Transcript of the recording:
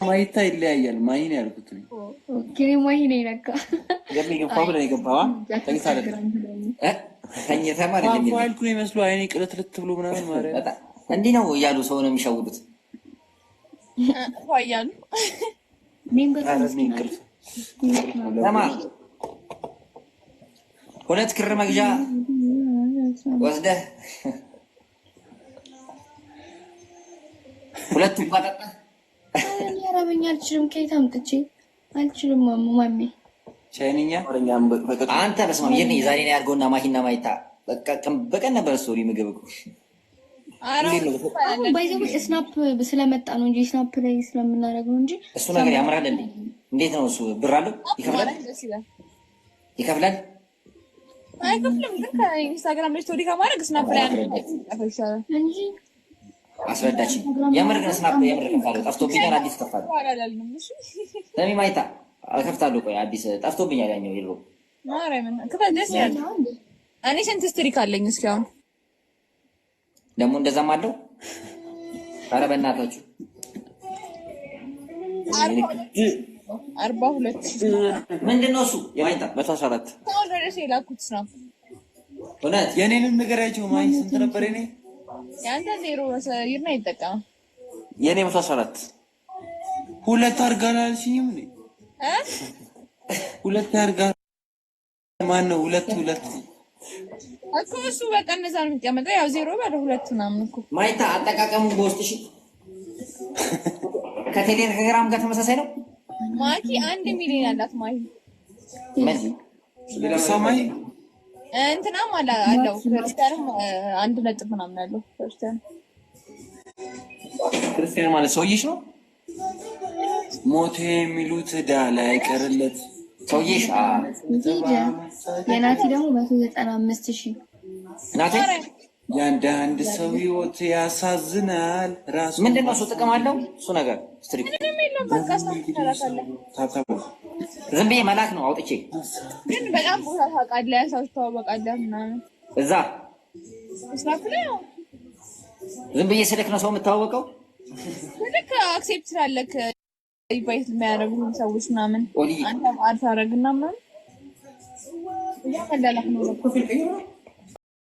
ማይታ ይለያያል። ማይን ያልኩት ነው። ኦኬ ማይን ይነካ ገሚገ ፋብለ ይገባዋ ተንሳለ ተኝታ ማለት ነው። ፋይል ኩን ይመስሉ አይኔ ቅልትልት ብሎ ምናምን ማለት እንዲህ ነው እያሉ ሰው ነው የሚሸውዱት። ፋያሉ ለማ ሁለት ክር መግዣ ወስደህ ሁለቱም ባጠጣ አረበኛ አልችልም። ከየት አምጥቼ አልችልም። ማሜ ቻይንኛ አንተ በስመ አብ የኔ ዛሬ ነው ያርገውና ማሂና ማይታ በቀን ነበር ስቶሪ ምግብ እኮ ባይዘው ስናፕ ስለመጣ ነው እንጂ ስናፕ ላይ ስለምናደርገው እንጂ እሱ ነገር ያምራል እንዴ? እንዴት ነው እሱ? ብር አለው ይከፍላል? አይከፍልም። ግን ከኢንስታግራም ላይ ስቶሪ ከማድረግ ስናፕ ላይ እንጂ አስረዳችኝ። የምር ግን ስናፕ የምር ከፍታለሁ። ጠፍቶብኛል። አዲስ ከፍታለሁ። ለሚ ማይታ ከፍታለሁ። ቆይ አዲስ ጠፍቶብኛል። ያኛው ይሮ ማርያምን ከፈል ደስ ያለ እኔ ስንት ስትሪክ አለኝ እስኪ አሁን ደግሞ እንደዛም አለው። ኧረ በእናታችሁ 42 ምንድን ነው እሱ? የማይታ 114 ታው ድረስ የላኩት ነው። እውነት የኔንም ንገራቸው። ማይ ስንት ነበር የኔ? ያንተ ዜሮ ይርና ይጠቀም የኔ 114 ሁለት አርጋላ አልሽኝም እንዴ? ሁለት አርጋላ ማን ነው? ሁለት እኮ እሱ በቃ እነዛ ነው የሚቀመጠው። ያው ዜሮ ባለ ሁለት ምናምን እኮ ማይታ አጠቃቀሙ በውስጥሽ ከቴሌግራም ጋር ተመሳሳይ ነው። ማኪ 1 ሚሊዮን ያላት ማይ ምን ሰማይ እንትናም አለው ክርስቲያንም 1 ነጥብ ምናምን አለው። ክርስቲያን ማለት ሰውዬሽ ነው። ሞቴ የሚሉት ዳላ አይቀርለት ሰውዬሽ። የናቲ ደግሞ 195,000 ናቲ። የአንዳንድ ሰው ህይወት ያሳዝናል። ራሱ ምንድን ነው እሱ? ጥቅም አለው እሱ ነገር ስትሪክ ዝም ብዬ መላክ ነው አውጥቼ። ግን በጣም ቦታ ታውቃለህ፣ ሰው ትተዋወቃለህ ምናምን እዛ ስናፕ ላይ ነው። ዝም ብዬ ስልክ ነው ሰው የምታወቀው። ልክ አክሴፕት ስላለክ ኢንቫይት የሚያደርጉ ሰዎች ምናምን አንተ አርታረግና ምናምን ያ መላላክ ነው።